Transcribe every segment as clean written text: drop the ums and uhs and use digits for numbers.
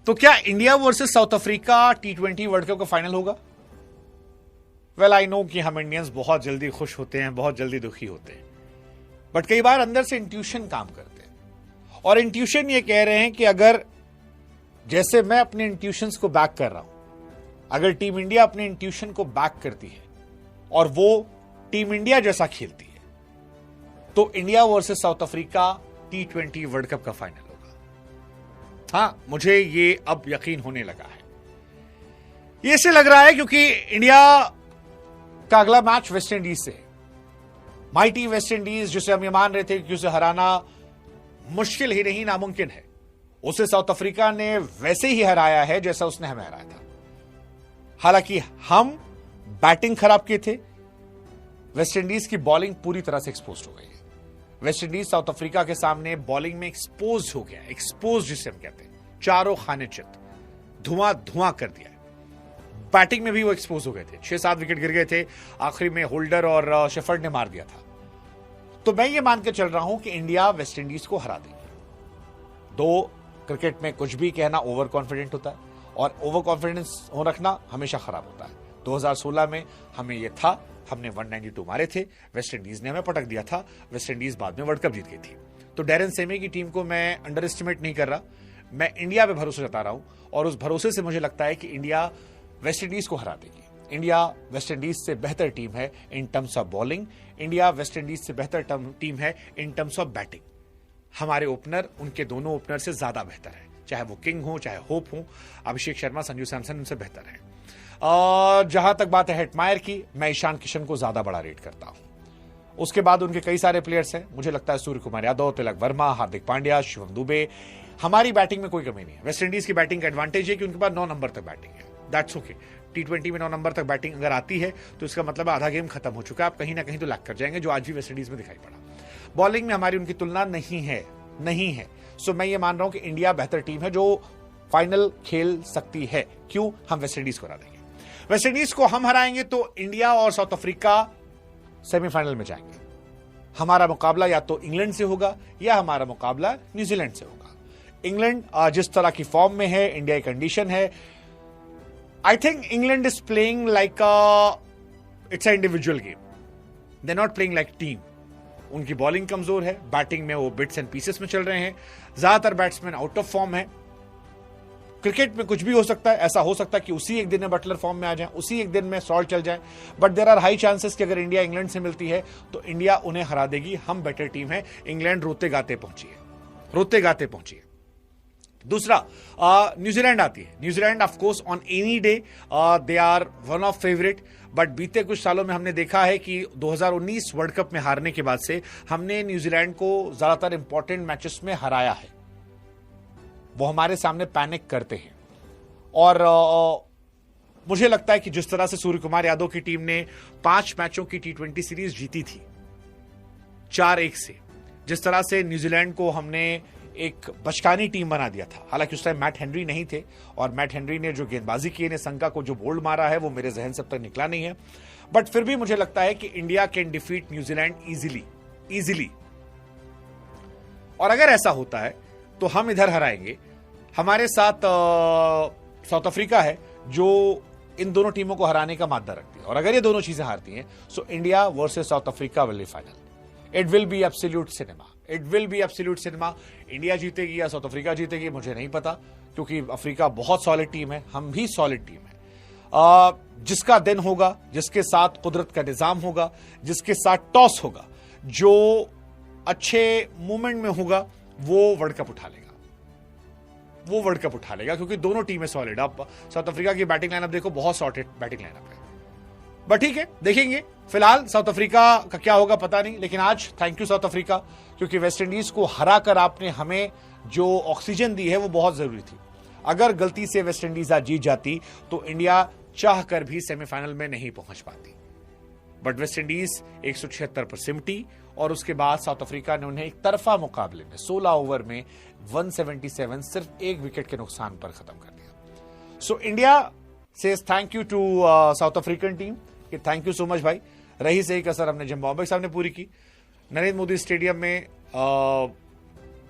तो क्या India versus south Africa T20 world cup का फाइनल होगा? वेल आई नो कि हम इंडियंस बहुत जल्दी खुश होते हैं, बहुत जल्दी दुखी होते हैं, बट कई बार अंदर से इंट्यूशन काम करते हैं। और इंट्यूशन ये कह रहे हैं कि अगर जैसे मैं अपने इंट्यूशंस को बैक कर रहा हूं, अगर टीम इंडिया अपने इंट्यूशन को बैक करती है और वो टीम इंडिया जैसा खेलती है, तो India versus south Africa T20 world cup का फाइनल होगा। हां, मुझे ये अब यकीन होने लगा है। ये इससे लग रहा है क्योंकि इंडिया का अगला मैच वेस्ट इंडीज से है। माइटी वेस्ट इंडीज, जिसे हम ये मान रहे थे कि उसे हराना मुश्किल ही नहीं नामुमकिन है, उसे साउथ अफ्रीका ने वैसे ही हराया है जैसा उसने हमें हराया था। हालांकि हम बैटिंग खराब किए थे, वेस्ट इंडीज की बॉलिंग पूरी तरह से एक्सपोज हो गई है। वेस्ट इंडीज साउथ अफ्रीका के सामने बॉलिंग में एक्सपोज हो गया, एक्सपोज जिसे हम कहते हैं, चारों खाने चित धुआं धुआं कर दिया। बैटिंग में भी वो एक्सपोज हो गए थे, 6-7 विकेट गिर गए थे, आखिरी में होल्डर और शेफर्ड ने मार दिया था। तो मैं ये मान के चल रहा हूं कि इंडिया वेस्ट इंडीज को हरा देगी। दो, क्रिकेट में कुछ भी कहना ओवर कॉन्फिडेंट होता है और ओवर कॉन्फिडेंस हो रखना हमेशा खराब होता है। 2016 में हमें यह था, हमने 192 मारे थे, वेस्ट इंडीज ने हमें पटक दिया था, वेस्ट इंडीज बाद में वर्ल्ड कप जीत गई थी। तो डैरेन सेमी की टीम को मैं अंडर एस्टिमेट नहीं कर रहा, मैं इंडिया पे भरोसा जता रहा हूं और उस भरोसे से मुझे लगता है कि इंडिया वेस्ट इंडीज को हरा देगी। इंडिया वेस्ट इंडीज से बेहतर टीम है in terms of bowling, India West Indies से बेहतर टीम है इन टर्म्स ऑफ बैटिंग। हमारे ओपनर उनके दोनों ओपनर से ज्यादा बेहतर है, चाहे वो किंग हो चाहे होप हो, अभिषेक शर्मा, संजू सैमसन उनसे बेहतर है। जहां तक बात है हेटमायर की, मैं ईशान किशन को ज्यादा बड़ा रेट करता हूं। उसके बाद उनके कई सारे प्लेयर्स हैं, मुझे लगता है सूर्य कुमार यादव, तिलक वर्मा, हार्दिक पांड्या, शिवम दुबे। हमारी बैटिंग में कोई कमी नहीं है। वेस्ट इंडीज की बैटिंग का एडवांटेज है कि उनके पास 9 नंबर तक बैटिंग है, दैट्स ओके। T20 में 9 नंबर तक बैटिंग अगर आती है तो इसका मतलब आधा गेम खत्म हो चुका है, आप कहीं ना कहीं तो लैग कर जाएंगे, जो आज भी वेस्ट इंडीज में दिखाई पड़ा। बॉलिंग में हमारी उनकी तुलना नहीं है। सो मैं ये मान रहा हूं कि इंडिया बेहतर टीम है जो फाइनल खेल सकती है। क्यों? हम वेस्ट इंडीज को हरा देंगे। वेस्ट इंडीज को हम हराएंगे तो इंडिया और साउथ अफ्रीका सेमीफाइनल में जाएंगे। हमारा मुकाबला या तो इंग्लैंड से होगा या हमारा मुकाबला न्यूजीलैंड से होगा। इंग्लैंड जिस तरह की फॉर्म में है, इंडिया की कंडीशन है, I think England is playing like it's an individual game. They're not playing like team. उनकी बॉलिंग कमजोर है, बैटिंग में वो बिट्स एंड पीसेस में चल रहे हैं, ज्यादातर बैट्समैन आउट ऑफ फॉर्म है। क्रिकेट में कुछ भी हो सकता है, ऐसा हो सकता है कि उसी एक दिन में बटलर फॉर्म में आ जाए, उसी एक दिन में सॉल्ट चल जाए, but there are high chances कि अगर इंडिया इंग्लैंड से मिलती है तो इंडिया उन्हें हरा देगी। हम बेटर टीम है, इंग्लैंड रोते गाते पहुंची है। दूसरा, न्यूजीलैंड आती है। New Zealand of course on any day they are one of favourite, but बीते कुछ सालों में हमने देखा है कि 2019 वर्ल्ड कप में हारने के बाद से हमने न्यूजीलैंड को ज्यादातर इंपॉर्टेंट मैचेस में हराया है। वो हमारे सामने पैनिक करते हैं और मुझे लगता है कि जिस तरह से सूर्य कुमार यादव की टीम ने 5 मैचों की T20 सीरीज जीती थी 4-1 से, जिस तरह से न्यूजीलैंड को हमने एक बचकानी टीम बना दिया था। हालांकि उस टाइम मैट हेनरी नहीं थे और मैट हेनरी ने जो गेंदबाजी की, ने संका को जो बोल्ड मारा है, वो मेरे जहन से अब तक निकला नहीं है, बट फिर भी मुझे लगता है कि India can defeat New Zealand easily. और अगर ऐसा होता है तो हम इधर हराएंगे। हमारे साथ साउथ अफ्रीका है जो इन दोनों टीमों को हराने का मादा रखती है, और अगर ये दोनों चीजें हारती हैं so India versus south Africa will be final. It will be absolute cinema. India जीतेगी या साउथ अफ्रीका जीतेगी मुझे नहीं पता, क्योंकि अफ्रीका बहुत सॉलिड टीम है, हम भी सॉलिड टीम है। जिसका दिन होगा, जिसके साथ कुदरत का निजाम होगा, जिसके साथ टॉस होगा, जो अच्छे मूवमेंट में होगा, वो वर्ल्ड कप उठा लेगा, क्योंकि दोनों टीमें सॉलिड। आप साउथ अफ्रीका की बैटिंग लाइनअप देखो, बहुत सॉर्टेड बैटिंग लाइनअप है, बट ठीक है, देखेंगे। फिलहाल साउथ अफ्रीका का क्या होगा पता नहीं, लेकिन आज थैंक यू साउथ अफ्रीका, क्योंकि वेस्ट इंडीज को हराकर आपने हमें जो ऑक्सीजन दी है वो बहुत जरूरी थी। अगर गलती से वेस्ट इंडीज आज जीत जाती तो इंडिया चाहकर भी सेमीफाइनल में नहीं पहुंच पाती, बट वेस्ट इंडीज 176 पर सिमटी और उसके बाद साउथ अफ्रीका ने उन्हें एक तरफा मुकाबले में 16 ओवर में 177 सिर्फ 1 विकेट के नुकसान पर खत्म कर दिया। So India says thank you to South African team, कि थैंक यू सो मच भाई। रही सही कसर हमने जिम्बाब्वे साहब ने पूरी की। नरेंद्र मोदी स्टेडियम में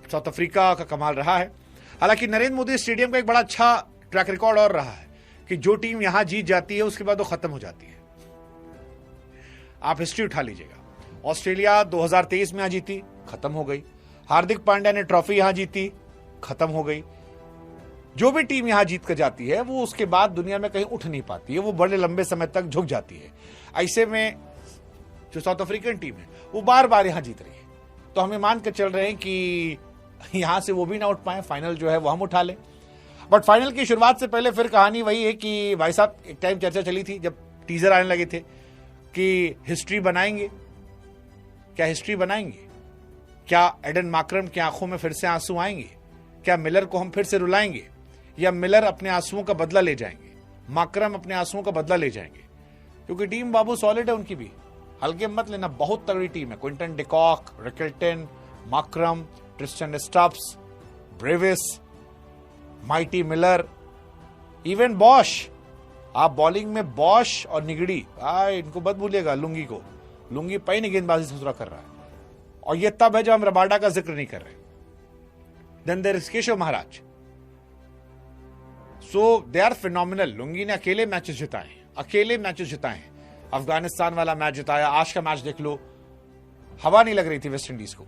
साउथ अफ्रीका का कमाल रहा है। हालांकि नरेंद्र मोदी स्टेडियम का एक बड़ा अच्छा ट्रैक रिकॉर्ड और रहा है कि जो टीम यहां जीत जाती है उसके बाद वो खत्म हो जाती है। आप हिस्ट्री उठा लीजिएगा, ऑस्ट्रेलिया 2023 में यहां जीती, खत्म हो गई। हार्दिक पांड्या ने ट्रॉफी यहां जीती, खत्म हो गई। जो भी टीम यहां जीत कर जाती है वो उसके बाद दुनिया में कहीं उठ नहीं पाती है, वो बड़े लंबे समय तक झुक जाती है। ऐसे में जो साउथ अफ्रीकन टीम है वो बार बार यहां जीत रही है, तो हमें मान कर चल रहे हैं कि यहां से वो भी ना उठ पाए, फाइनल जो है वो हम उठा लें। बट फाइनल की शुरुआत से पहले फिर कहानी वही है कि भाई साहब, एक टाइम चर्चा चली थी जब टीजर आने लगे थे कि हिस्ट्री बनाएंगे, क्या हिस्ट्री बनाएंगे? क्या एडन मार्करम की आंखों में फिर से आंसू आएंगे? क्या मिलर को हम फिर से रुलाएंगे, या मिलर अपने आंसुओं का बदला ले जाएंगे, मार्करम अपने आंसुओं का बदला ले जाएंगे? क्योंकि टीम बाबू सॉलिड है उनकी भी, हल्के मत लेना, बहुत तगड़ी टीम है। Quinton de Kock, Rickelton, Markram, Tristan Stubbs, Brevis, mighty Miller, even Bosch. आप बॉलिंग में बॉश और निगड़ी, इनको मत भूलिएगा, लुंगी को, लुंगी पहने गेंदबाजी से सुधरा कर रहा है, और ये तब है जब हम रबाडा का जिक्र नहीं कर रहे। Then there is Keshav Maharaj, so they are phenomenal. Lungi ने अकेले मैचेस जिताए, अकेले मैचेस जिताए हैं। अफगानिस्तान वाला मैच जिताया, आज का मैच देख लो, हवा नहीं लग रही थी वेस्ट इंडीज को।